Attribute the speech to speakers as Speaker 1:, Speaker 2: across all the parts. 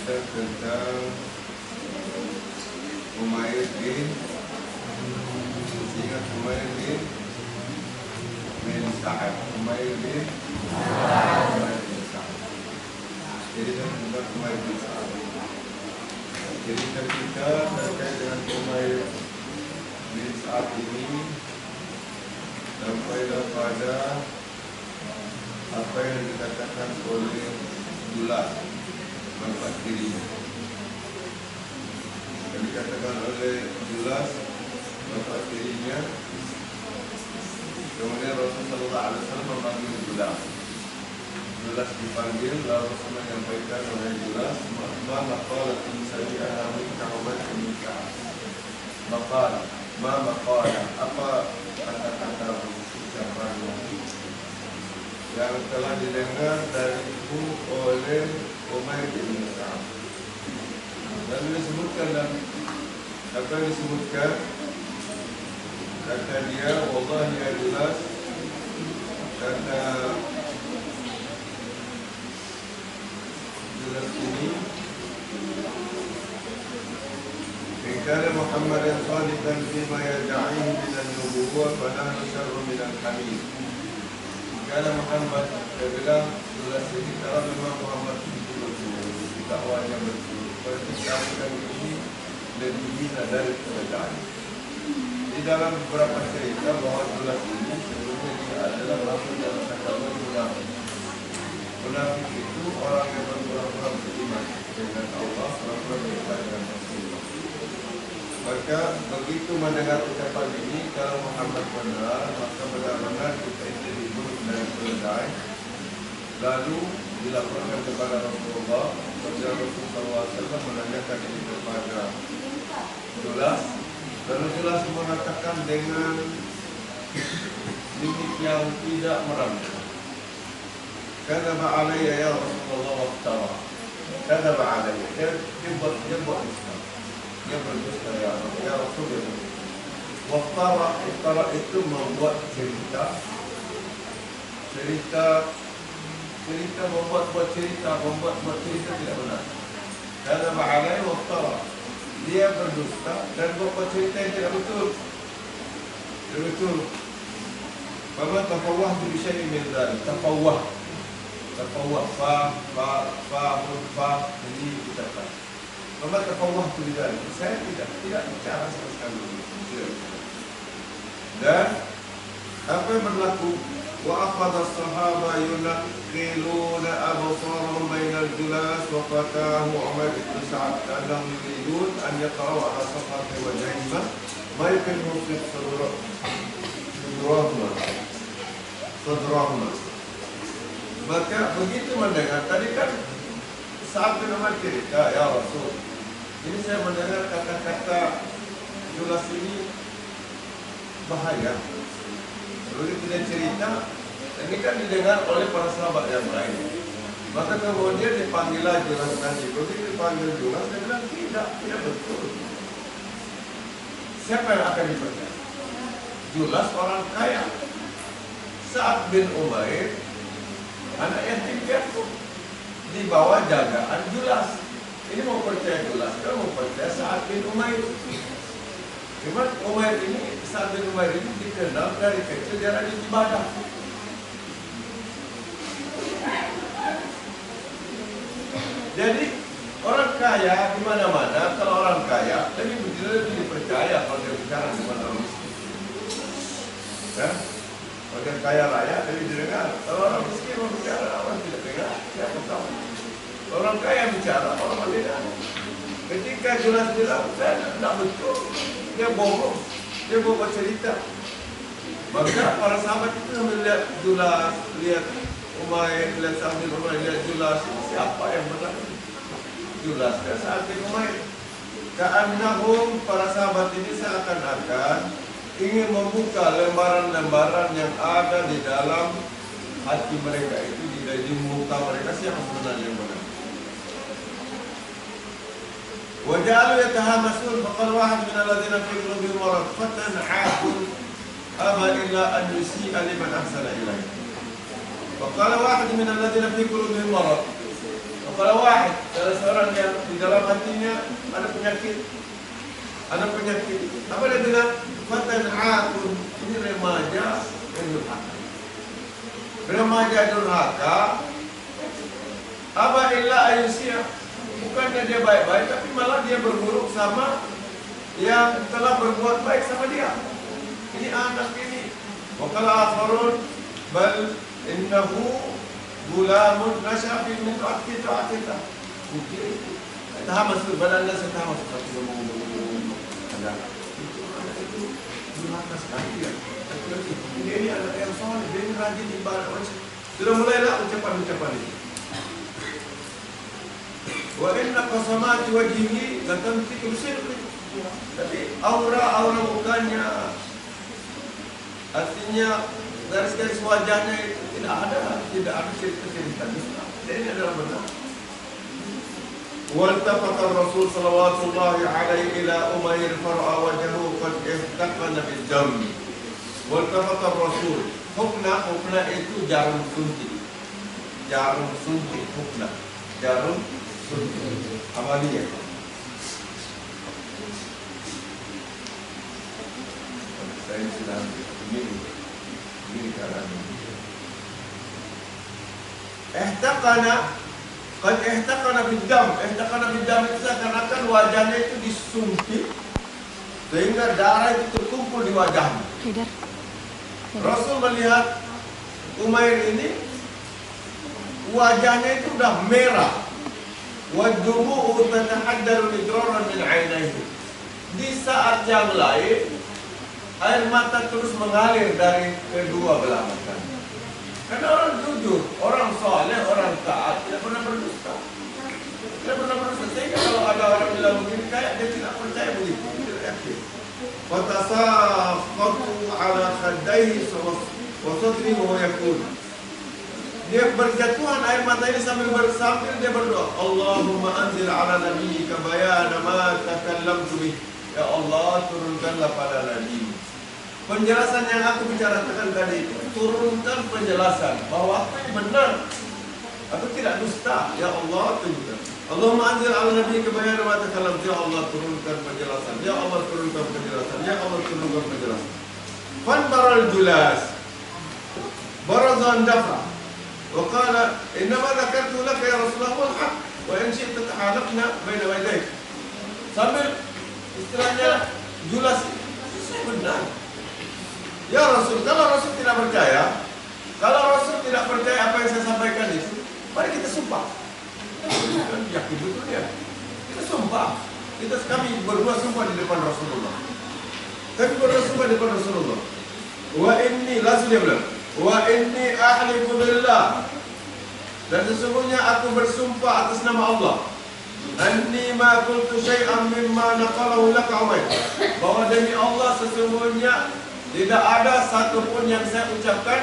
Speaker 1: tentang Umair bin Sa'ad. Umair bin Sa'ad. Jadi tentang Umair bin Sa'ad. Jadi kita terkait dengan Umair bin Sa'ad ini sampai pada apa yang dikatakan oleh Julas bapak dirinya. Yang dikatakan oleh Julas bapak dirinya, kemudian Rasulullah SAW memanggil Julas. Julas dipanggil, lalu Rasul menyampaikan oleh Julas, ma maqalat sami'aha min Umair bin Sa'ad. Maqalah, apa kata-kata ucapan yang telah didengar dariku oleh Umair bin Sa'ad. Dan disebutkan dan apa yang disebutkan, kata dia, wallahi ya Julas, kata Julas ini, kana Muhammadan sadiqan fima yad'ihi min an-nubuwwah fa nahnu syarrun min al-hamid. Karena Muhammad, dia bilang Julas ini, kalau memang Muhammad itu betul, dakwanya betul, berarti kami ini lebih hina dari kerajaan. Di dalam beberapa cerita bahwa Julas ini sebetulnya dia adalah rasul dalam kategori munafik. Munafik itu orang yang berpura-pura beriman dengan Allah, berpura-pura beriman dengan Rasulullah. Maka begitu mendengar ucapan ini, kalau Muhammad benar, maka benar-benar kita ini dibunuh dari keledai. Lalu dilaporkan kepada Rasulullah, kemudian Rasulullah SAW menanyakan ini kepada Julas. Lalu Julas mengatakan dengan mimik yang tidak meramah, kadzaba alayya ya Rasulullah waftara. Kadzaba alayya, dia buat dusta. Dia berdusta ya Rasulullah. Waftara itu membuat cerita, membuat cerita tidak benar. Kadzaba alayya waftara. Dia berdusta dan membuat cerita yang tidak betul. Tidak betul. Maka tafawwah bi syai'in min dzalik. Tafawwah, fa ini ucapan. Maka tafawwah bi dzalik. Saya tidak bicara sama sekali. Dan apa yang berlaku? Wa akhadha as-sahaba yunqiluna absarahum bainal julas wa qatahu Umair bin Sa'ad annahum yuridun an yaqra'u ala safati wajhihima ma yakunu fi sadrahuma. Maka begitu mendengar, tadi kan saat Umar cerita, ya Rasul, ini saya mendengar kata-kata Julas ini bahaya. Begitu dia cerita, ini kan didengar oleh para sahabat yang lain. Maka kemudian dipanggil lagi Julas tadi. Begitu dipanggil Julas, dia bilang tidak betul. Siapa yang akan dipercaya? Julas orang kaya. Sa'ad bin Umair, anak yatim piatu, di bawah jagaan Julas. Ini mau percaya Julas, kan mau percaya Sa'ad bin Umair. Cuma Umair ini, Sa'ad bin Umair ini dikenal dari kecil dia rajin ibadah. Jadi orang kaya di mana-mana, kalau orang kaya lebih dipercaya kalau dia bicara dengan orang miskin. Kan? Kalau dia kaya raya lebih didengar. Kalau orang miskin mau bicara, orang tidak dengar. Siapa tahu? Orang kaya bicara, orang tidak. Ketika Julas bilang, saya tidak betul. Dia bohong, dia buat cerita. Maka para sahabat itu melihat Julas, lihat Umair, lihat Sa'ad bin Umair, lihat Julas, siapa yang benar? Julas dan Sa'ad bin Umair. Ka'annahum, para sahabat ini seakan-akan ingin membuka lembaran-lembaran yang ada di dalam hati mereka itu, di muka mereka, siapa sebenarnya yang benar. وجعلوا يتهامسون فقال واحد من الذين في قلوبهم مرض فتنحاك أبى إلا أن يسيء لمن أحسن إليه. فقال واحد من الذين في قلوبهم مرض. فقال واحد, salah seorang yang dalam hatinya ada penyakit. Apa dia bilang? Fatan'atun, ini remaja yang durhaka. Remaja durhaka. Aba illa ayusya. Bukannya dia baik-baik, tapi malah dia berburuk sama yang telah berbuat baik sama dia. Ini anak ini. Wa qala akharun bal innahu gulamun nasha fi min ta'atita. Mungkin tahamas badan dan tahamas seperti ngomong ada itu durhaka sekali ya. Ini anak yang soleh, dia rajin ibadah. Sudah mulailah ucapan-ucapan ini. Wa inna qasamati wajhihi latamtiku sirri. Tapi aura mukanya, artinya garis-garis wajahnya itu tidak ada cerita-cerita dusta. Ini adalah benar. Waltafata Rasul sallallahu alaihi ila Umair far'a wajhahu qad ihtaqana bil dam. Waltafata Rasul, hukna itu jarum suntik. Jarum suntik hukna. Jarum suntik amaliyah. Saya sedang ini keadaan ini. Qad ihtaqana bid-dam. Ihtaqana bid-dam itu seakan-akan wajahnya itu disuntik sehingga darah itu terkumpul di wajahnya. Rasul melihat Umair ini wajahnya itu sudah merah. Wadumu'u tatahaddaru midraran min 'ainaihi. Di saat yang lain air mata terus mengalir dari kedua belah matanya. Karena orang jujur, orang saleh, orang taat tidak pernah berdusta. Sehingga kalau ada orang bilang begini, kayak dia tidak percaya begitu, tidak yakin. Fatasaqatu ala khaddaihi wa sadrihi wa yaqul. Dia berjatuhan air mata ini sambil dia berdoa, Allahumma anzil ala nabiyyika bayana ma takallamtu bih. Ya Allah, turunkanlah pada Nabi penjelasan yang aku bicarakan tadi itu. Turunkan penjelasan bahwa aku ini benar, aku tidak dusta. Ya Allah, tunjukkan. Allahumma anzil ala nabiyyika bayana ma takallamtu. Ya Allah, turunkan penjelasan. Ya Allah, turunkan penjelasan. Ya Allah, turunkan penjelasan. Fanbaral julas barazan dafa wa qala innama dzakartu laka ya Rasulullah wal haq wa in syi'ta tahalaqna baina yadayk. Sambil istilahnya julas benar. Ya Rasul, kalau Rasul tidak percaya apa yang saya sampaikan itu, mari kita sumpah. Yakin betul ya. Kita sumpah. Kami berdua sumpah di depan Rasulullah. Wa inni, langsung dia bilang, wa inni ahlifu billah. Dan sesungguhnya aku bersumpah atas nama Allah. Anni ma qultu syai'an mimma naqalahu laka Umair. Bahwa demi Allah sesungguhnya tidak ada satupun yang saya ucapkan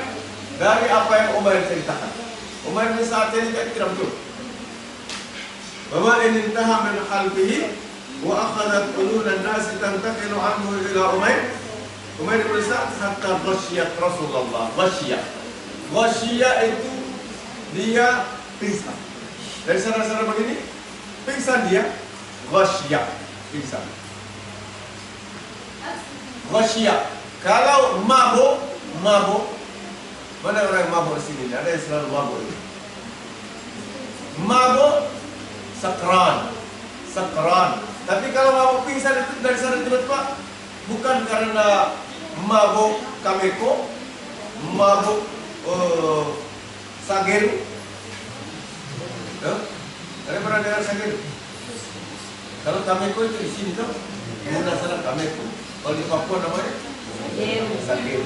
Speaker 1: dari apa yang Umair ceritakan. Umair ini saat cerita itu tidak betul. Bahwa in intaha min khalfihi wa akhadhat qulunan nasi tantaqilu anhu ila Umair. Umair bin Sa'ad hatta ghasyiyat Rasulullah. Ghasyiyah itu dia pingsan. Dari sana-sana begini, pingsan dia. Ghasyiyah, pingsan. Ghasyiyah. Kalau mabuk, mana orang yang mabuk di sini? Ada yang selalu mabuk ini. Mabuk, sakran. Tapi kalau mabuk pingsan itu dari sana tiba-tiba, bukan karena mabuk kameko, mabuk sageru. Ada pernah dengar sageru? Kalau kameko itu di sini tuh, muna sana kameko. Kalau di Papua namanya sageru.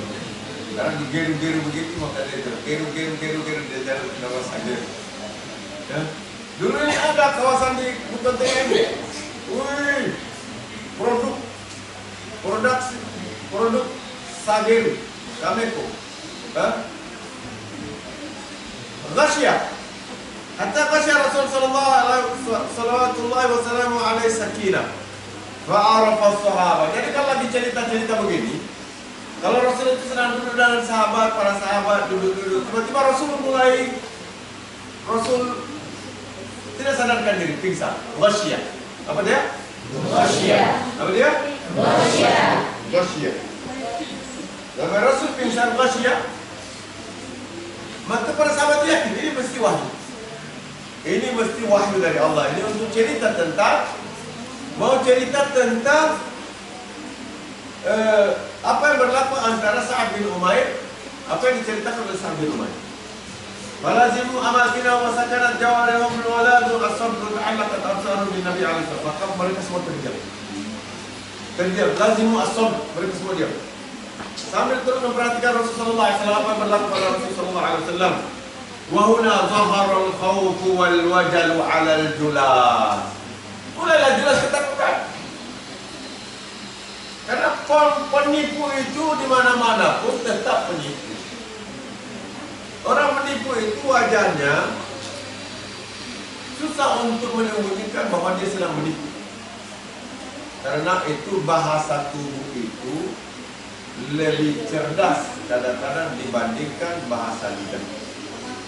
Speaker 1: Sekarang digeru-geru begitu maka dia geru dia jadi nama sageru. Ya. Dulu ini ada kawasan di Buton TM. Wih, produk sageru, kameko. Ghasyiyah. Hatta ghasyiyah Rasul sallallahu alaihi sakinah. Fa'arafa as-sahabah. Jadi kalau lagi cerita-cerita begini, kalau Rasul itu sedang duduk dengan para sahabat duduk-duduk, tiba-tiba Rasul tidak sadarkan diri, pingsan. Ghasyiyah. Apa dia? Ghasyiyah. Apa dia? Ghasyiyah. Sampai Rasul pingsan ghasyiyah, maka para sahabat yakin ini mesti wahyu. Ini mesti wahyu dari Allah. Ini untuk cerita tentang, mau cerita tentang apa yang berlaku antara Sa'ad bin Umair, apa yang diceritakan oleh Sa'ad bin Umair. Falazimu amakina wa sakanat jawarihum waladu as-sabru ta'allaqat absaruhum bin Nabi alaihi wasallam. Maka mereka semua terdiam. Lazimu as-sabr, mereka semua diam. Sambil terus memperhatikan Rasulullah SAW, apa yang berlaku pada Rasulullah SAW. Wa huna zahara al-khawf wal wajal 'ala al-julas. Mulailah jelas ketakutan. Karena penipu itu di mana-mana pun tetap penipu. Orang menipu itu wajahnya susah untuk menyembunyikan bahwa dia sedang menipu. Karena itu bahasa tubuh itu lebih cerdas kadang-kadang dibandingkan bahasa lidah.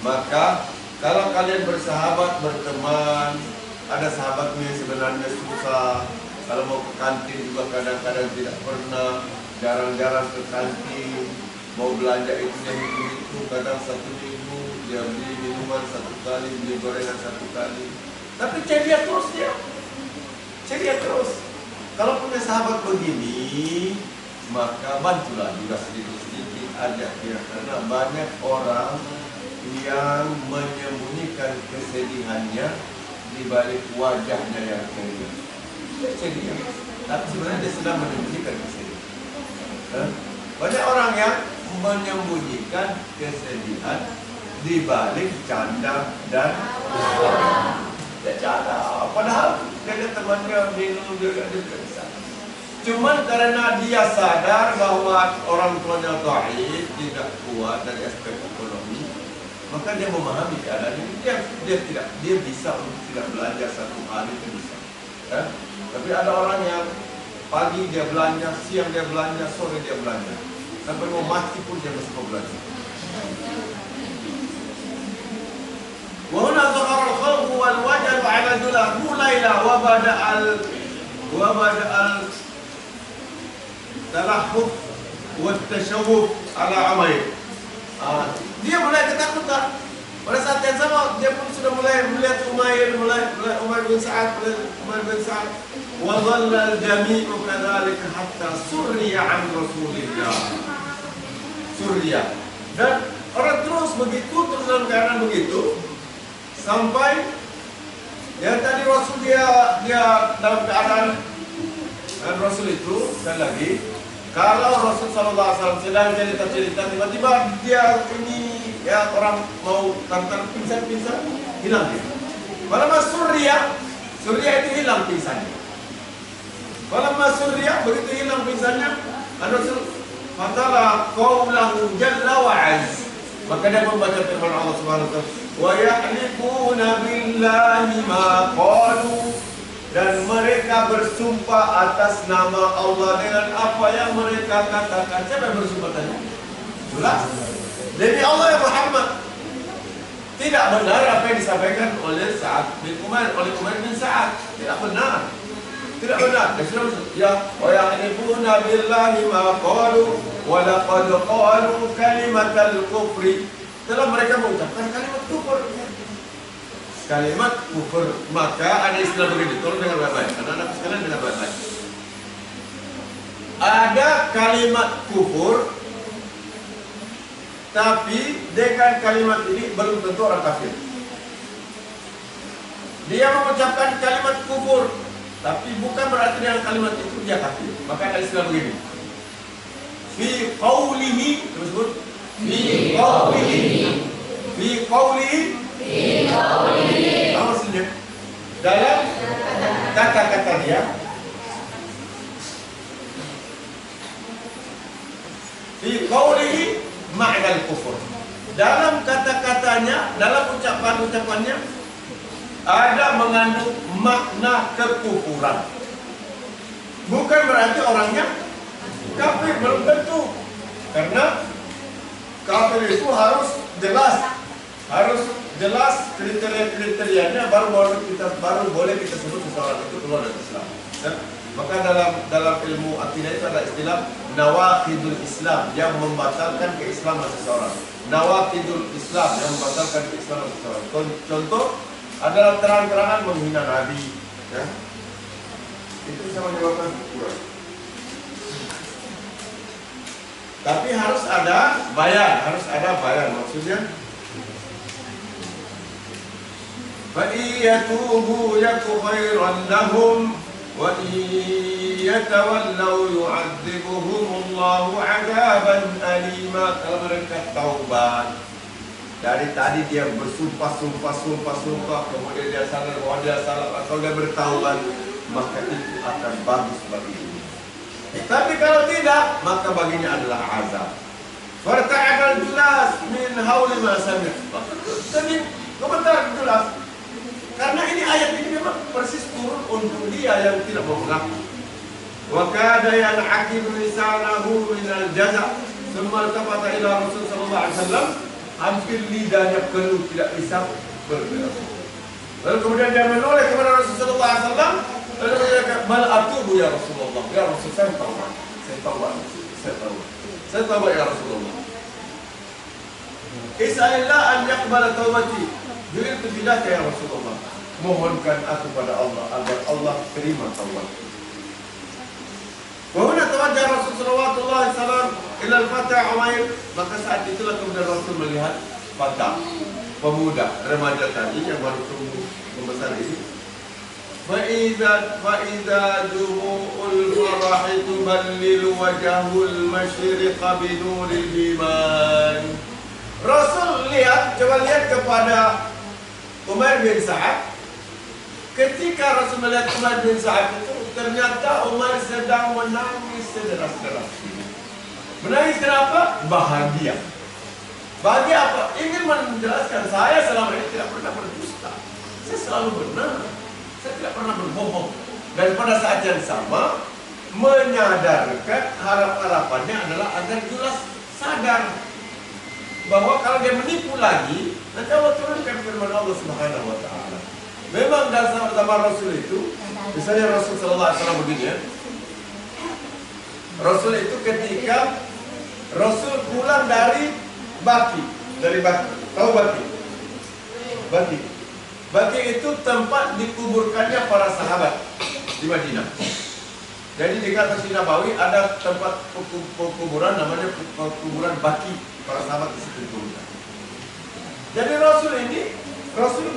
Speaker 1: Maka kalau kalian bersahabat, berteman, ada sahabatmu yang sebenarnya susah, kalau mau ke kantin juga kadang-kadang tidak pernah, jarang-jarang ke kantin, mau belanja itu kadang 1 minggu dia beli minuman 1 kali, beli gorengan 1 kali, tapi ceria terus dia, ceria terus. Kalau punya sahabat begini, maka bantulah juga sedikit-sedikit ajak dia, karena banyak orang yang menyembunyikan kesedihannya di balik wajahnya yang ceria. Dia ceria, tapi sebenarnya dia sedang menyembunyikan kesedihan. Banyak orang yang menyembunyikan kesedihan di balik canda dan dia canda, padahal dia ada temannya minum, dia ada kesal. Cuman karena dia sadar bahwa orang tuanya dhaif, tidak kuat dari aspek ekonomi, maka dia memahami keadaan ini. Dia bisa untuk tidak belanja 1 hari itu bisa. Ya? Tapi ada orang yang pagi dia belanja, siang dia belanja, sore dia belanja, sampai mau mati pun dia masih mau belanja. Wa huna zahara al-khawf wal wajal 'ala dulah, mulailah wa bada'al talahhuf wa tashawuf 'ala Umair. Dia mulai ketakutan. Pada saat yang sama dia pun sudah mulai melihat Umair bin Sa'ad, wa dhalla al-jami'u kadzalika hatta surriya 'an Rasulillah. Surriya. Dan orang terus begitu, terus dalam keadaan begitu, sampai yang tadi Rasul dia dalam keadaan, dan Rasul itu sekali lagi, kalau Rasul SAW sedang cerita-cerita, tiba-tiba dia ini ya orang mau tantang pingsan, hilang dia. Falamma surriya itu hilang pingsannya. Falamma surriya, begitu hilang pingsannya, Rasul fatala qawlahu jalla wa azz, maka dia membaca firman Allah Subhanahu wa taala, wa yahlifuna billahi ma qalu, dan mereka bersumpah atas nama Allah dengan apa yang mereka katakan. Siapa yang bersumpah tadi? Jelas demi Allah ya Muhammad, tidak benar apa yang disampaikan oleh Sa'ad bin Umair, oleh Umair bin Sa'ad. Tidak benar. Tidak benar. Ya, wa yahlifuna billahi ma qalu wa laqad qalu kalimatal kufri. Telah mereka mengucapkan kalimat kufur. Kalimat kufur. Maka ada istilah begini, tolong dengar baik-baik. Anak-anak sekalian dengar baik-baik. Ada kalimat kufur, tapi dengan kalimat ini belum tentu orang kafir. Dia mengucapkan kalimat kufur, tapi bukan berarti dengan kalimat itu dia kafir. Maka ada istilah begini. Fi qawlihi, tersebut. Fi qawlihi. Apa maksudnya? Dalam kata-kata dia, fi qawlihi ma'na al-kufur. Dalam kata-katanya, dalam ucapan-ucapannya ada mengandung makna kekufuran. Bukan berarti orangnya kafir, belum tentu. Karena kafir itu harus jelas, harus jelas kriteria-kriterianya, baru boleh kita sebut seseorang itu keluar dari Islam. Ya? Maka dalam ilmu akidah itu ada istilah nawaqidul Islam, yang membatalkan keislaman seseorang. Nawaqidul Islam, yang membatalkan keislaman seseorang. Contoh adalah terang-terangan menghina Nabi. Ya? Itu bisa menyebabkan kufur. Tapi harus ada bayan, maksudnya فَإِيَّتُوبُوا يَكُ خَيْرًا لَهُمْ وَإِيَّتَوَلَّوْا يُعَذِّبُهُمُ اللَّهُ عَذَابًا أَلِيمًا. Kalau mereka taubat, dari tadi dia bersumpah, kemudian dia sadar bahwa dia salah, atau dia bertaubat, maka itu akan bagus baginya. Tapi kalau tidak, maka baginya adalah azab. Farta'al julas min hauli ma sami'. Jadi komentar jelas. Karena ini ayat ini memang persis turun untuk dia yang tidak mau mengaku. Wa kada yan'aqibu lisanahu min al-jaza'. Semua kata ila Rasul sallallahu alaihi wasallam, hampir lidahnya keluh, tidak bisa bergerak. Lalu kemudian dia menoleh kepada Rasul sallallahu alaihi wasallam, lalu dia kata, "Bal atubu ya Rasulullah." Ya Rasul, saya tahu ya Rasulullah. Is'alillah an yaqbala taubati. Ju'iltu bidaka ya Rasulullah. Mohonkan aku pada Allah agar Allah terima taubat. Wa huna tawajjah Rasul sallallahu alaihi wasallam ila al-Fatah Umair. Maka saat itulah kemudian Rasul melihat Fatah, pemuda remaja tadi yang baru tumbuh membesar ini. فإذا دموع الفرح تبلل وجه المشرق بنور الإيمان. Rasul coba lihat kepada Umar bin Sa'ad. Ketika Rasul melihat Umar bin Sa'ad itu, ternyata Umar sedang menangis sederas-deras. Menangis kenapa? Bahagia. Bahagia apa? Ingin menjelaskan, saya selama ini tidak pernah berdusta. Saya selalu benar. Saya tidak pernah berbohong. Dan pada saat yang sama menyadarkan harapannya adalah agar jelas sadar bahwa kalau dia menipu lagi, nanti Allah turunkan firman Allah Subhanahu wa taala. Memang dalam zaman Rasul itu, misalnya Rasul sallallahu alaihi wasallam begini ya. Rasul itu ketika Rasul pulang dari Baki. Tahu Baki? Baki itu tempat dikuburkannya para sahabat di Madinah. Jadi di atas Nabawi ada tempat kuburan namanya kuburan Baki, para sahabat di situ dikuburkan. Jadi Rasul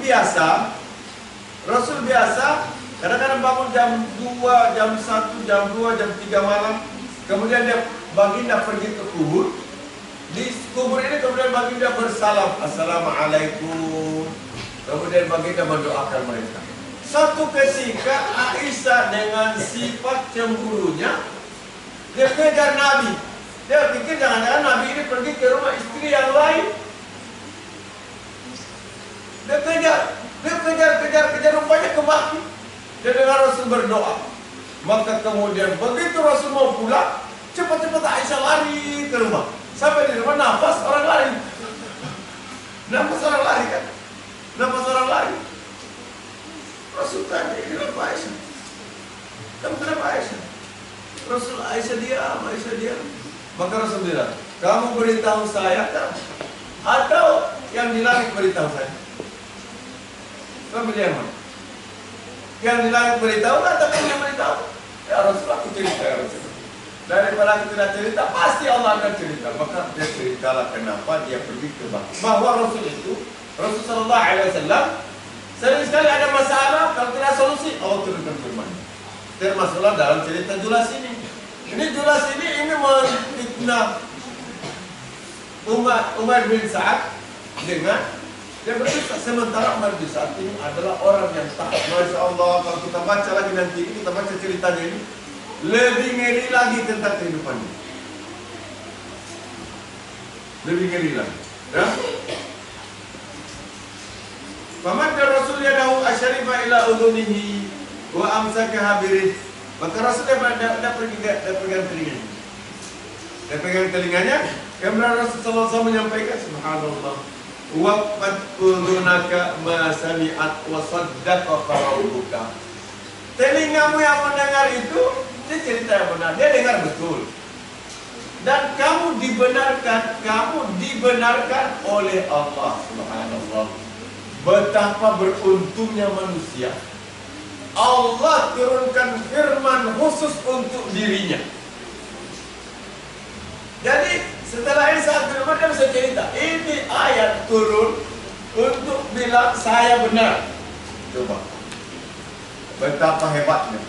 Speaker 1: biasa kadang-kadang bangun jam 2, jam 1, jam 2, jam 3 malam. Kemudian dia baginda pergi ke kubur. Di kubur ini kemudian baginda bersalam, "Assalamualaikum." Kemudian baginda mendoakan mereka. Satu ketika Aisyah dengan sifat cemburunya, dia kejar Nabi. Dia pikir jangan-jangan Nabi ini pergi ke rumah istri yang lain. Dia kejar, rupanya ke Baki. Dia dengar Rasul berdoa. Maka kemudian begitu Rasul mau pulang, cepat-cepat Aisyah lari ke rumah. Sampai di rumah nafas orang lari. Nafas orang lari. Rasul tanya, kenapa Aisyah? Kenapa Aisyah? Rasul, Aisyah diam. Maka Rasul bilang, kamu beritahu saya kan? Atau yang di langit beritahu saya? Kamu pilih yang mana? Yang di langit beritahu atau kamu yang beritahu? Ya Rasul, aku cerita ya Rasul. Daripada aku tidak cerita, pasti Allah akan cerita. Maka dia ceritalah kenapa dia pergi ke Baki. Bahwa Rasul itu, Rasul sallallahu alaihi wasallam, sering sekali ada masalah, kalau tidak solusi, Allah turunkan firman. Termasuklah dalam cerita Julas ini. Ini Julas ini memfitnah Umar bin Sa'ad dengan dia berkata, sementara Umar bin Sa'ad ini adalah orang yang taat. Masya Allah, kalau kita baca lagi nanti ini, kita baca ceritanya ini, lebih ngeri lagi tentang kehidupannya. Lebih ngeri lagi. Ya? Famadda Rasul yadahu asyarifa ila udhunihi wa amsakaha birih. Maka Rasul dia pegang telinganya. Dia pegang telinganya. Kemudian Rasul sallallahu alaihi wasallam menyampaikan, subhanallah, waqad udhunaka ma sami'at wa saddaqaka rabbuka. Telingamu yang mendengar itu, dia cerita yang benar, dia dengar betul. Dan kamu dibenarkan oleh Allah Subhanallah. Betapa beruntungnya manusia. Allah turunkan firman khusus untuk dirinya. Jadi setelah ini saat firman dia bisa cerita, ini ayat turun untuk bilang saya benar. Coba, betapa hebatnya.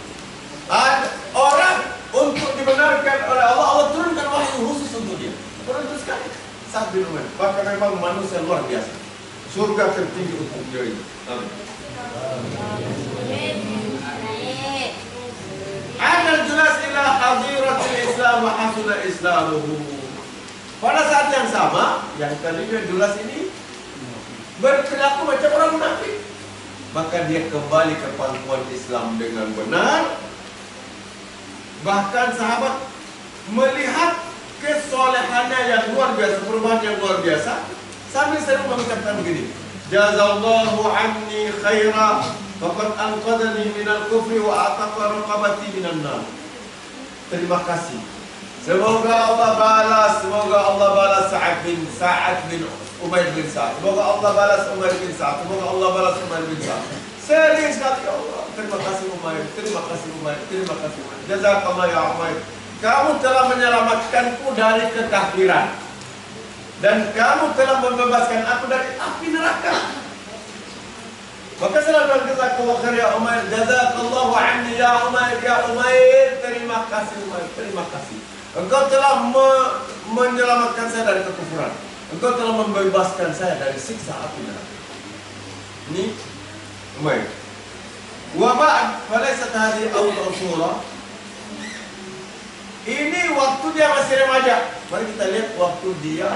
Speaker 1: Ada orang untuk dibenarkan oleh Allah, Allah turunkan wahyu khusus untuk dia. Beruntung sekali saat firman. Bahkan memang manusia luar biasa. Surga tertinggi untuk dia ini. Amin. Anal jelas ila hadiratul Islam wa hasuna islamuhu. Pada saat yang sama, yang tadinya jelas ini berperilaku macam orang munafik, maka dia kembali ke pangkuan Islam dengan benar. Bahkan sahabat melihat kesolehannya yang luar biasa, perubahan yang luar biasa, sambil sering mengucapkan begini, jazallahu anni khaira faqad anqadhani minal kufri wa ataqa raqabati minan nar. Terima kasih. Semoga Allah balas Sa'ad bin Umair bin Sa'ad. Semoga Allah balas Umair bin Sa'ad. Semoga Allah balas Umair bin Sa'ad. Sering sekali, ya Allah. Terima kasih Umair, terima kasih Umair, terima kasih Umair. Jazakallah ya Umair. Kamu telah menyelamatkanku dari kekafiran. Dan kamu telah membebaskan aku dari api neraka. Maka selalu jazakallah khair ya Umair, jazakallahu anni ya Umair, ya Umair, terima kasih Umair, terima kasih. Engkau telah menyelamatkan saya dari kekufuran. Engkau telah membebaskan saya dari siksa api neraka. Ini Umair. Wa ba'd falaysat hadhihi awwal surah. Ini waktu dia masih remaja. Mari kita lihat waktu dia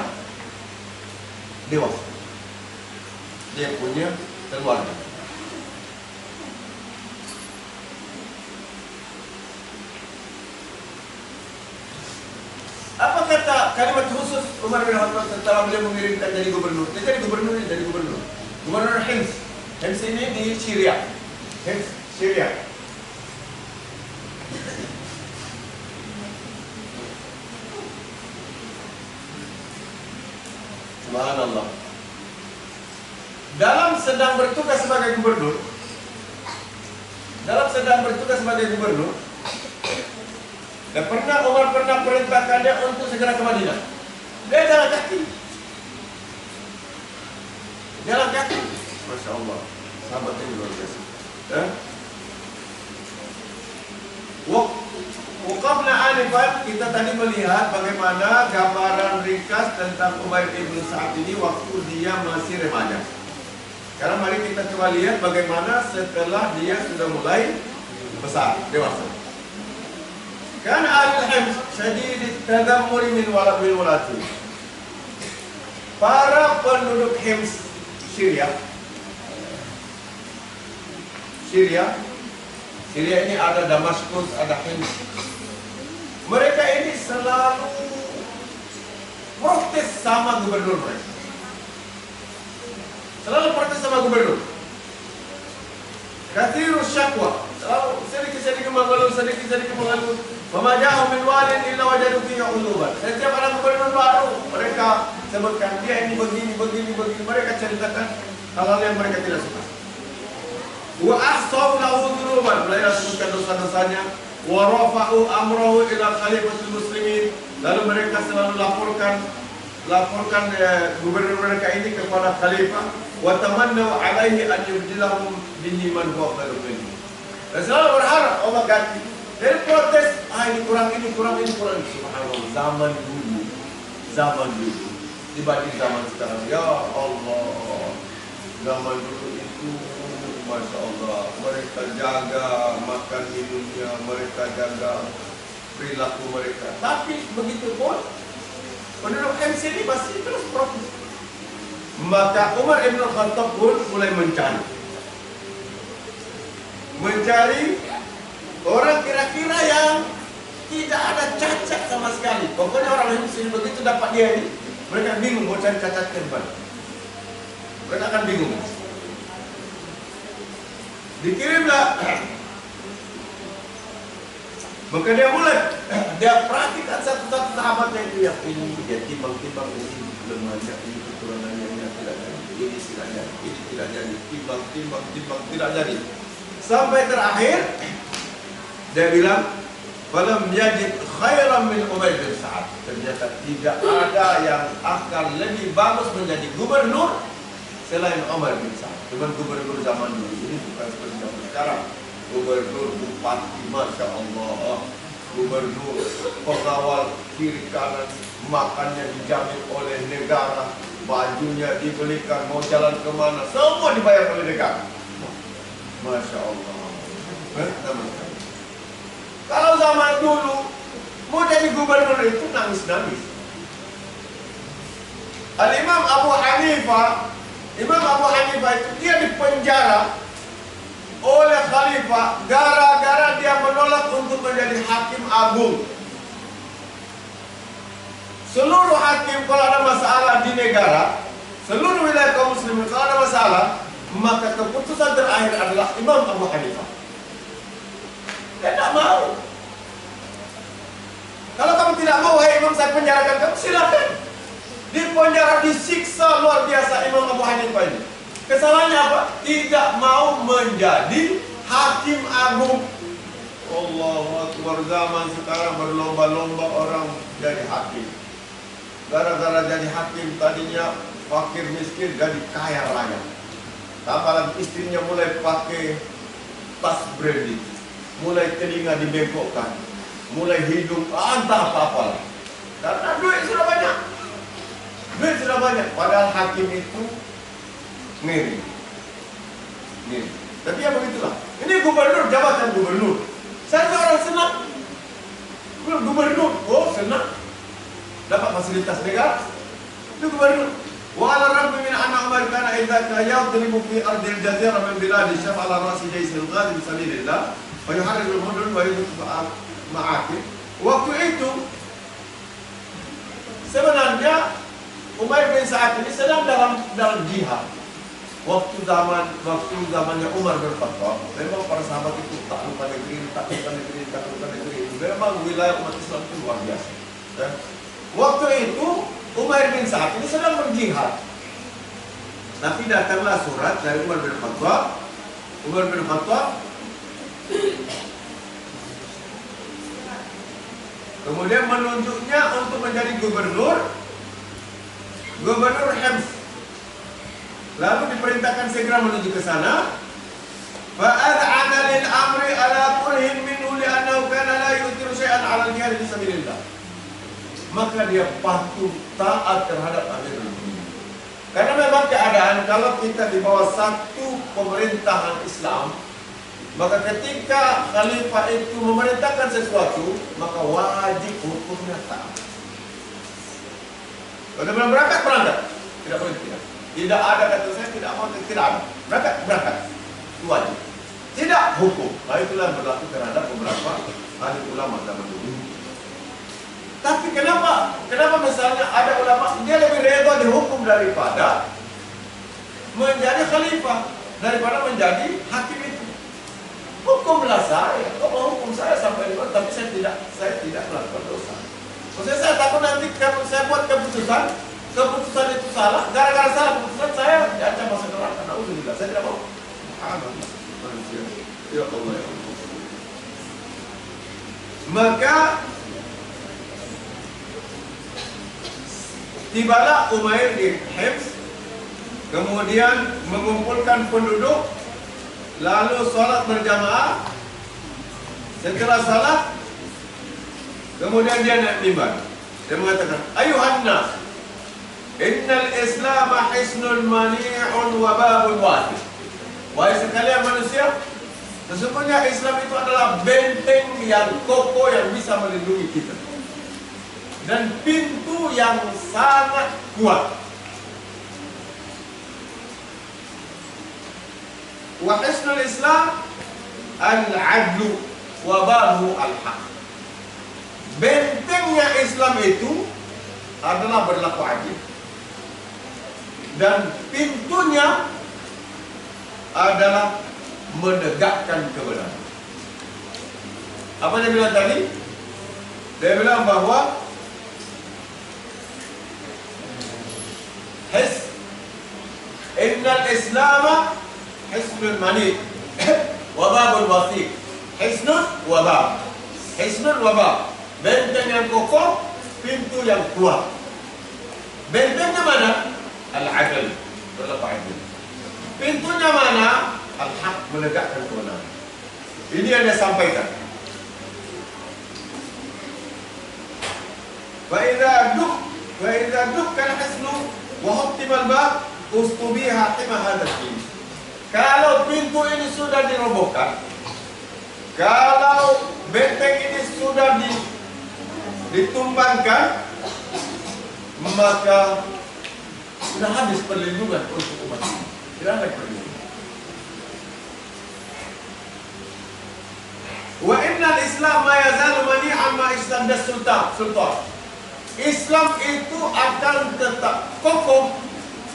Speaker 1: dewasa. Dia punya keluarga. Apa kata kalimat khusus Umar bin Khattab setelah beliau mengirimkan jadi gubernur? Dia jadi gubernur ini, jadi gubernur. Gubernur Hims. Hims ini di Syria. Hims, Syria. Subhanallah. Dalam sedang bertugas sebagai gubernur, dan Umar pernah perintahkannya untuk segera ke Madinah. Dia jalan kaki. Masya Allah, sahabat ini luar biasa. Waqafna anifan, kita tadi melihat bagaimana gambaran ringkas tentang Umair ibn Sa'ad ini waktu dia masih remaja. Sekarang mari kita coba lihat bagaimana setelah dia sudah mulai besar, dewasa. Kan al-Hims syadid tadammur min walati. Para penduduk Hims Syria ini ada Damaskus, ada Hims. Mereka ini selalu protes sama gubernur mereka. Kathirus syakwa, selalu sedikit-sedikit mengeluh. Pemaja'u min walin illa wajadu fihi uluban. Setiap ada gubernur baru, mereka sebutkan dia ini begini. Mereka ceritakan hal-hal yang mereka tidak suka. Wa ahsaw lahu dhunuban, mereka sebutkan dosa-dosanya. Wa rafa'u amrahu ila khalifatul muslimin. Lalu mereka selalu laporkan gubernur mereka ini kepada khalifah. Wa tamannaw alaihi an yubdilahum bihi man huwa khairu minhu. Dan selalu berharap Allah ganti. Dari protes, ini kurang. Subhanallah, zaman dulu dibanding zaman sekarang. Ya Allah, zaman dulu itu Masya Allah, mereka jaga makan minumnya, mereka jaga perilaku mereka. Tapi begitu pun penduduk MC ini masih terus protes. Maka Umar ibn Khattab pun mulai mencari orang kira-kira yang tidak ada cacat sama sekali. Pokoknya orang yang sini begitu dapat dia ini, mereka bingung mau cari cacat ke depan. Mereka akan bingung. Dikirimlah. Maka dia perhatikan satu-satu sahabatnya itu, yang ini dia timbang-timbang, ini belum ada, ini keturunannya tidak jadi, ini tidak jadi, ini tidak jadi, timbang-timbang tidak jadi. Sampai terakhir dia bilang, falam yajid khairan min Umair bin Sa'ad. Ternyata tidak ada yang akan lebih bagus menjadi gubernur selain Umar bin Sa'ad. Cuman gubernur zaman dulu ini bukan seperti zaman sekarang. Gubernur, bupati, masya Allah, gubernur, pengawal kiri kanan, makannya dijamin oleh negara, bajunya dibelikan, mau jalan kemana, semua dibayar oleh negara. Masya Allah. Kalau zaman dulu mau jadi gubernur itu nangis-nangis. Imam Abu Hanifah itu dia dipenjara oleh khalifah gara-gara dia menolak untuk menjadi hakim agung. Seluruh hakim kalau ada masalah di negara, seluruh wilayah kaum muslimin kalau ada masalah, maka keputusan terakhir adalah Imam Abu Hanifah. Dia tidak mau. Kalau kamu tidak mau, hai Imam, saya penjarakan kamu, silakan. Di penjara, disiksa luar biasa Imam Abu Hanifah ini. Kesalahannya apa? Tidak mau menjadi hakim agung. Allahu Akbar, zaman sekarang berlomba-lomba orang jadi hakim. Gara-gara jadi hakim tadinya fakir miskin jadi kaya raya. Tambah lagi istrinya mulai pakai tas branded, mulai telinga dibengkokkan, mulai hidung entah apa-apa. Karena duit sudah banyak. Padahal hakim itu mirip. Tapi ya begitulah. Ini gubernur, jabatan gubernur. Saya orang senang. Gubernur, oh senang. Dapat fasilitas negara. Itu gubernur. Wa ala rabbi min anna Umar kana idza yadribu fi ardil jazirah min bilad syam ala rasi jaysil ghadi bi sabilillah wa yuharriru al-mudun wa yudhifu ma'akib. Waktu itu sebenarnya Umar bin Sa'ad ini sedang dalam jihad. Waktu zamannya Umar bin Khattab, memang para sahabat itu taklukkan negeri. Memang wilayah umat Islam itu luar biasa. Ya. Waktu itu Umar bin Sa'ad ini sedang berjihad. Tapi datanglah surat dari Umar bin Khattab. Kemudian menunjuknya untuk menjadi gubernur Hims. Lalu diperintahkan segera menuju ke sana. Fa'ad'ana lil amri ala kulhin minhu li'annahu kana la yutiru syai'an 'ala al-jihad fi sabilillah. Maka dia patuh taat terhadap Amirul Mukminin. Karena memang keadaan kalau kita di bawah satu pemerintahan Islam, maka ketika khalifah itu memerintahkan sesuatu, maka wajib hukumnya taat. Kalau belum berangkat, tidak boleh tidak. Tidak ada kata saya tidak mau, tidak ada. Berangkat. Itu wajib. Tidak hukum. Nah, itulah yang berlaku terhadap beberapa ahli ulama zaman dulu. Tapi kenapa misalnya ada ulama dia lebih rela dihukum daripada menjadi khalifah, daripada menjadi hakim itu. Hukumlah saya, kau mau hukum saya sampai di mana, tapi saya tidak melakukan dosa. Maksudnya saya takut nanti kalau saya buat keputusan itu salah, gara-gara salah keputusan saya diancam masuk neraka. Alhamdulillah, saya tidak mau. Manusia, ya Allah, ya Allah. Maka tibalah Umair di Hims, kemudian mengumpulkan penduduk, lalu sholat berjamaah. Setelah sholat, kemudian dia naik mimbar. Dia mengatakan, ayuhan nas, innal Islam hisnun mani'un wa babun wahid. Wahai sekalian manusia, sesungguhnya Islam itu adalah benteng yang kokoh yang bisa melindungi kita, dan pintu yang sangat kuat. Wa hisnul Islam al-adlu wa babu al-haq. Bentengnya Islam itu adalah berlaku adil, dan pintunya adalah menegakkan kebenaran. Apa dia bilang tadi? Dia bilang bahwa innal Islam hisnun manid wa babun wasiq. Hisnun wa bab. Hisnun wa bab. Benteng yang kokoh, pintu yang kuat. Bentengnya mana? Al-adl, berlaku adil. Pintunya mana? Al-haq, menegakkan kebenaran. Ini yang dia sampaikan. Wa idza dukkan hisnu wa hutimal bab ustubiha hima hadzal din. Kalau pintu ini sudah dirobohkan, kalau benteng ini sudah ditumbangkan, maka sudah habis perlindungan untuk umat ini. Tidak ada perlindungan. Wa innal Islam ma yazalu mani'an ma istamda sultan. Islam itu akan tetap kokoh,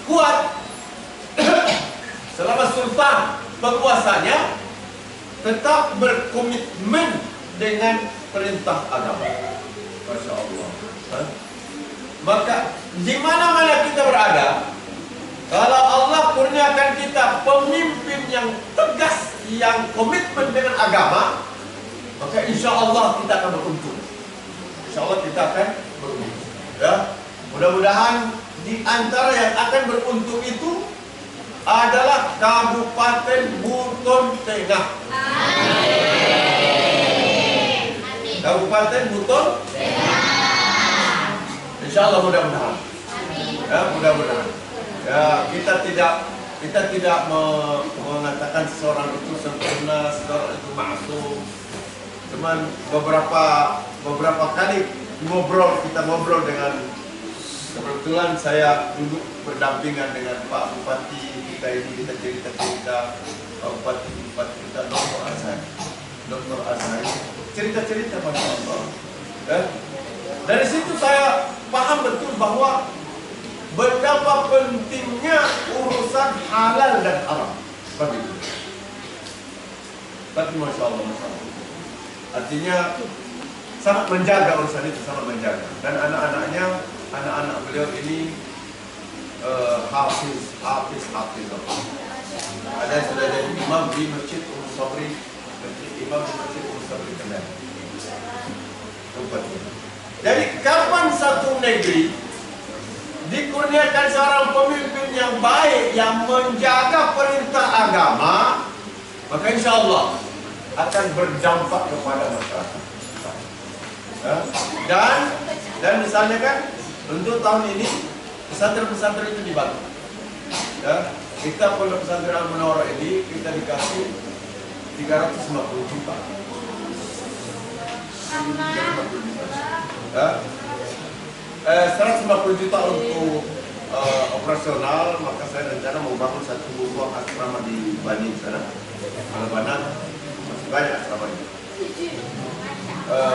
Speaker 1: kuat selama sultan penguasanya tetap berkomitmen dengan perintah agama. Masya Allah. Maka di mana-mana kita berada, kalau Allah kurniakan kita pemimpin yang tegas, yang komitmen dengan agama, maka insya Allah kita akan beruntung. Insya Allah kita akan beruntung. Ya, mudah-mudahan di antara yang akan beruntung itu adalah Kabupaten Buton Tengah. Amin. Kabupaten Buton Tengah. Insya Allah mudah-mudahan. Ya, mudah-mudahan. Ya, kita tidak mengatakan seseorang itu sempurna, seseorang itu maksum. Cuman beberapa kali kita ngobrol dengan, kebetulan saya duduk berdampingan dengan Pak Bupati kita ini, kita cerita-cerita Pak Bupati kita Dr. Azhari, cerita-cerita Masya Allah. Ya. Dari situ saya paham betul bahwa betapa pentingnya urusan halal dan haram bagi kita. Tapi Masya Allah, Masya Allah. Artinya sangat menjaga urusan itu, sangat menjaga. Dan anak-anaknya, anak-anak beliau ini hafiz. Ada yang sudah jadi imam di Masjid Ummu Sabri, Kendal. Jadi kapan satu negeri dikurniakan seorang pemimpin yang baik, yang menjaga perintah agama, maka insya Allah akan berdampak kepada masyarakat. Dan misalnya kan untuk tahun ini pesantren-pesantren itu dibantu. Ya, kita pondok pesantren Al-Munawwarah ini kita dikasih 350 juta. Ya, 150 juta untuk operasional, maka saya rencana mau bangun satu buah asrama di Bani sana. Kalau Banan masih banyak asramanya.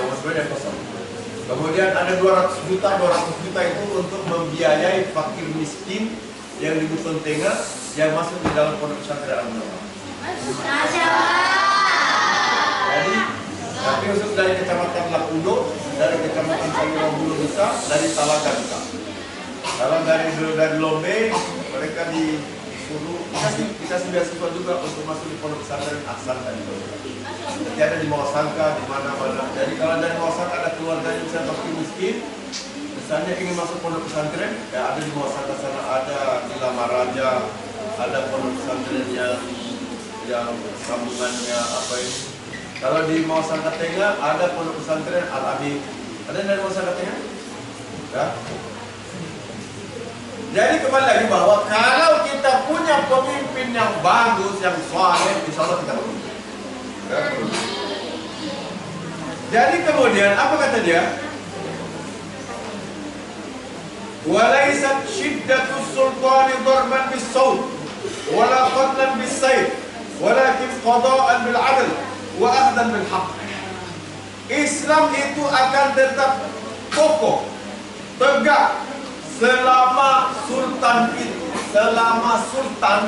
Speaker 1: Masih banyak kosong. Kemudian ada 200 juta itu untuk membiayai fakir miskin yang di Buton Tengah yang masuk di dalam pondok pesantren Al-Munawwarah. Jadi, tapi khusus dari Kecamatan Lapudo, dari Kecamatan Samira Bulu bisa, dari Talaga bisa. Kalau dari Lombe, mereka disuruh dikasih beasiswa juga untuk masuk di pondok pesantren Ahsan tadi. Jadi ada di Mawasangka, di mana-mana. Jadi kalau dari Mawasangka ada keluarga yang bisa fakir miskin, misalnya ingin masuk pondok pesantren, ya ada di Mawasangka sana, ada di Lamaraja, ada pondok pesantren yang sambungannya apa ini. Kalau di Mawasangka Tengah ada pondok pesantren Al-Amin. Ada yang dari Mawasangka Tengah? Ya. Jadi kembali lagi bahwa kalau kita punya pemimpin yang bagus, yang saleh, insya Allah kita beruntung. Ya. Jadi kemudian apa kata dia? Walaysat shiddatus sultani darban bis-sawt wala qatlan bis-sayf walakin qada'an bil 'adl wa akhdan bil haqq. Islam itu akan tetap kokoh, tegak selama sultan itu selama sultan,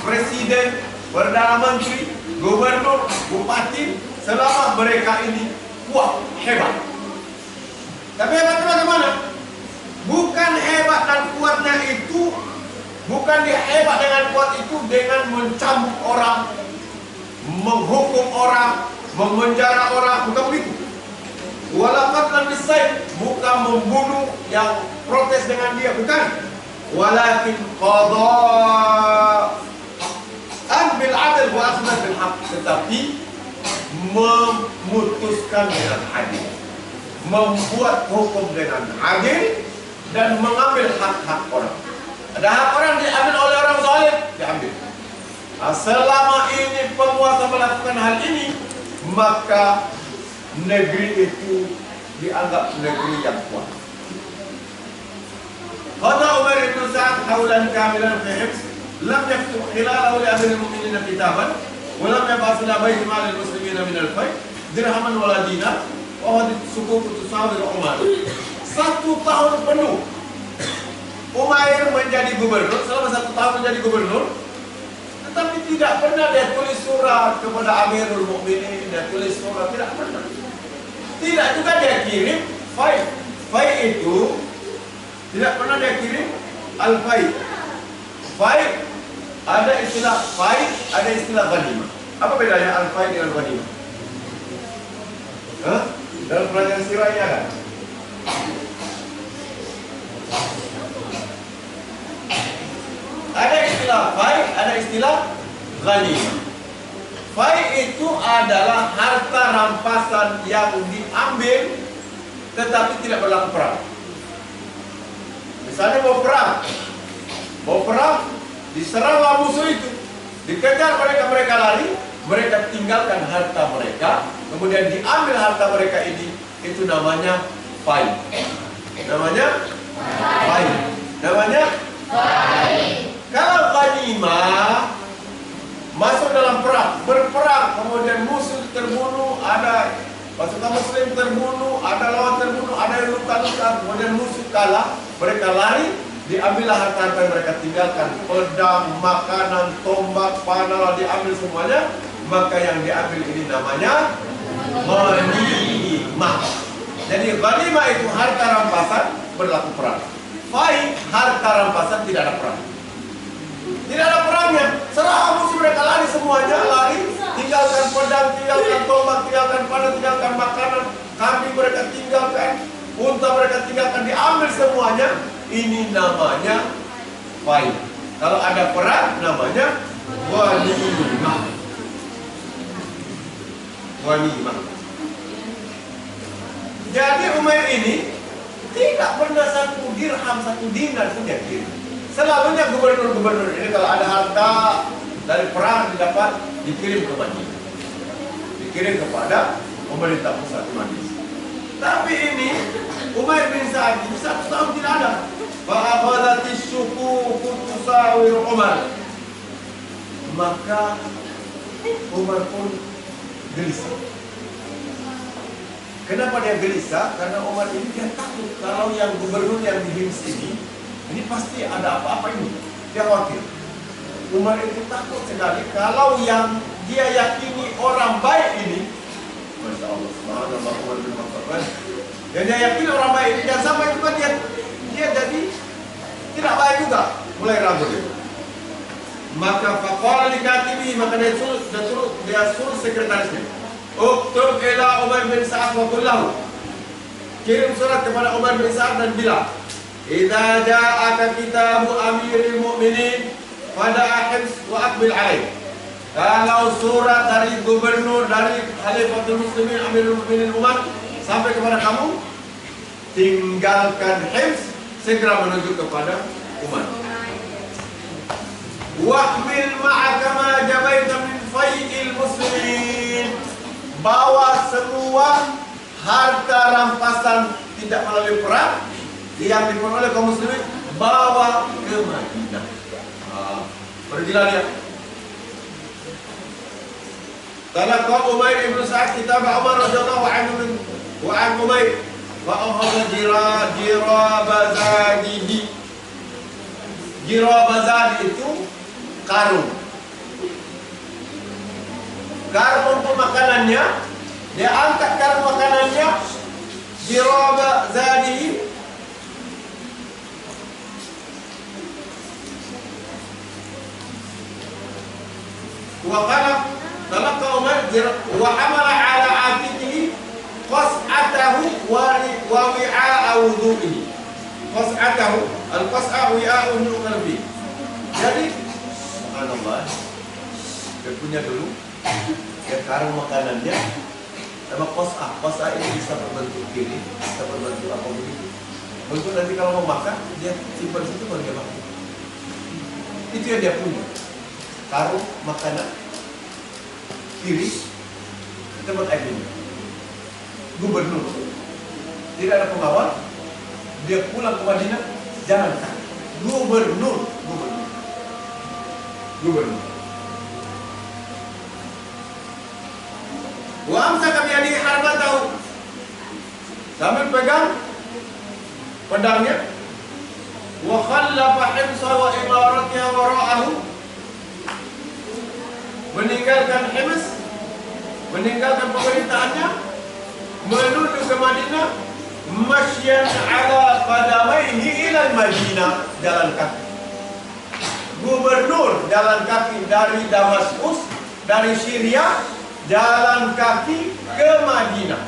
Speaker 1: presiden, perdana menteri, gubernur, bupati, selama mereka ini kuat, hebat. Tapi hebatnya bagaimana? Bukan hebat dan kuatnya itu, bukan dia hebat dengan kuat itu dengan mencambuk orang, menghukum orang, memenjara orang, bukan begitu. Walakat dan bisayf, bukan membunuh yang protes dengan dia, bukan. Walakin qada bil adl wa akhadha bil haqq, tetapi memutuskan dengan adil, membuat hukum dengan adil, dan mengambil hak-hak orang. Ada hak orang diambil oleh orang zalim, diambil. Nah, selama ini penguasa melakukan hal ini, maka negeri itu dianggap negeri yang kuat. Qada Umar bin Sa'ad haulan kamilan fi hifz lam yaktub khilalahu li amir al-mu'minin kitaban wa lam yab'ath ila bayt mal al-muslimin min al-fay dirhaman wala dinar wa hadith sukuk tusawir Umar. 1 tahun penuh Umair menjadi gubernur, selama 1 tahun menjadi gubernur, tetapi tidak pernah dia tulis surat kepada Amirul Mukminin, dia tulis surat, tidak pernah. Tidak juga dia kirim fai. Fai itu tidak pernah dia kirim al-fai. Fai, ada istilah fai, ada istilah ghanimah. Apa bedanya al-fai dengan ghanimah? Dalam pelajaran sirah ini ada. Ada istilah fai, ada istilah ghanimah. Fai itu adalah harta rampasan yang diambil tetapi tidak berlaku perang. Misalnya mau perang, diseranglah musuh itu, dikejar mereka lari, mereka tinggalkan harta mereka, kemudian diambil harta mereka ini, itu namanya fai. Namanya fai. Namanya fai. Kalau ghanimah masuk dalam perang, berperang, kemudian musuh terbunuh, ada pasukan muslim terbunuh, ada lawan terbunuh, ada yang luka-luka, kemudian musuh kalah, mereka lari, diambillah harta-harta yang mereka tinggalkan, pedang, makanan, tombak, panah, diambil semuanya, maka yang diambil ini namanya ghanimah. Jadi ghanimah itu harta rampasan berlaku perang. Fai harta rampasan tidak ada perang. Tidak ada perangnya, serah musuh mereka lari semuanya, lari, tinggalkan pedang, tinggalkan tombak, tinggalkan panah, tinggalkan makanan, kambing mereka tinggalkan, unta mereka tinggalkan, diambil semuanya. Ini namanya fai. Kalau ada perang namanya ghanimah. Ghanimah. Jadi Umair ini tidak pernah 1 dirham, 1 dinar pun dia kirim. Selalunya gubernur-gubernur ini kalau ada harta dari perang didapat, dikirim ke Madinah, dikirim kepada pemerintah pusat di Madinah. Tapi ini Umair bin Sa'ad ini 1 tahun tidak ada. Fa'abadatis syukuku tusawir Umar. Maka Umar pun gelisah. Kenapa dia gelisah? Karena Umar ini dia takut kalau yang gubernur yang di Hims ini pasti ada apa-apa ini. Dia khawatir. Umar itu takut sekali kalau yang dia yakini orang baik ini, Masya Allah, subhanallah, Umar bin Khattab, yang dia yakini orang baik ini, jangan sampai juga dia jadi tidak baik juga, mulai ragu dia. Maka faqala li katibi, maka dia suruh sekretarisnya, uktub ila Umar bin Sa'ad wa qul lahu, kirim surat kepada Umar bin Sa'ad dan bilang, idza ja'aka kitabu amiril mu'minin fada'a Hims wa aqbil alaih. Kalau surat dari gubernur, dari Khalifatul Muslimin Amirul Mukminin Umar sampai kepada kamu, tinggalkan Hims, segera menuju kepada Umar. Wahmil ma'aka ma jabaita min fai'il muslimin. Bawa semua harta rampasan tidak melalui perang yang diperoleh kaum muslimin, bawa ke Madinah. Pergilah dia. Talaqa Umair ibn Sa'ad kitab Umar radhiyallahu anhu wa an Umair wa akhadha jiraba zadihi.
Speaker 2: Jirabazadi itu karung. Karung untuk makanannya, dia angkat karung makanannya, jirabazadi. Talaqqa Umar wa hamala ala atiqihi qas'atahu wa wi'a wudu'ihi. Qas'atahu, al-qas'a wi'a'un qalbi. Jadi subhanallah, dia punya dulu dia karung makanannya sama qas'a. Qas'a ini bisa berbentuk kiri, bisa berbentuk apa begitu. Bentuk nanti kalau mau makan dia simpan situ baru dia makan. Itu yang dia punya. Karung makanan kiri tempat air minum. Gubernur tidak ada pengawal, dia pulang ke Madinah jalan kaki. Gubernur. Wa amsaka bi yadihi harbatahu, sambil pegang pedangnya. Wa khallafa himsa wa imaratiha wara'ahu, meninggalkan Hims, meninggalkan pemerintahannya, menuju ke Madinah, masyan ala qadamaihi ila Madinah, jalan kaki. Gubernur jalan kaki dari Damaskus, dari Syria, jalan kaki ke Madinah.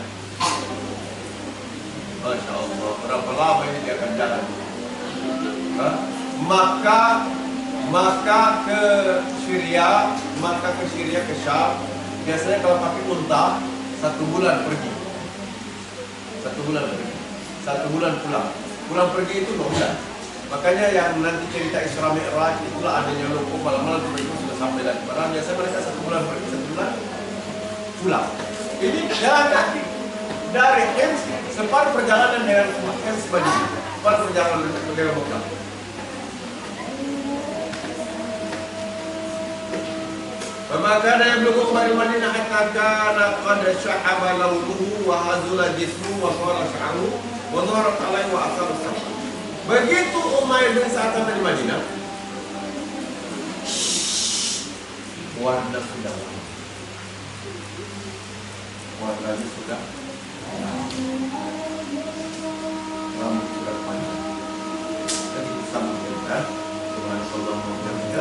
Speaker 2: Masya Allah, berapa lama ini dia akan jalan? Maka ke Syria, ke Syam. Biasanya kalau pakai unta 1 bulan pergi, 1 bulan pulang. Pulang pergi itu 2 bulan. Makanya yang nanti cerita Isra Mi'raj itulah adanya lupa malam-malam itu sudah sampai lagi. Padahal biasa mereka 1 bulan pergi, 1 bulan pulang. Ini jalan kaki dari Hims, separuh perjalanan dengan Hims Madinah, separuh perjalanan dengan Mekah. Maka ada yang belum kembali Madinah hatta kana qad syahaba lawnuhu wa hazula jismu wa qala sya'ru wa dhaharat alaihi wa asal safar. Begitu Umayyah bin Sa'ad sampai di Madinah, warna sudah warnanya sudah rambut sudah panjang. Jadi sama kita Subhanallah wa bihamdihi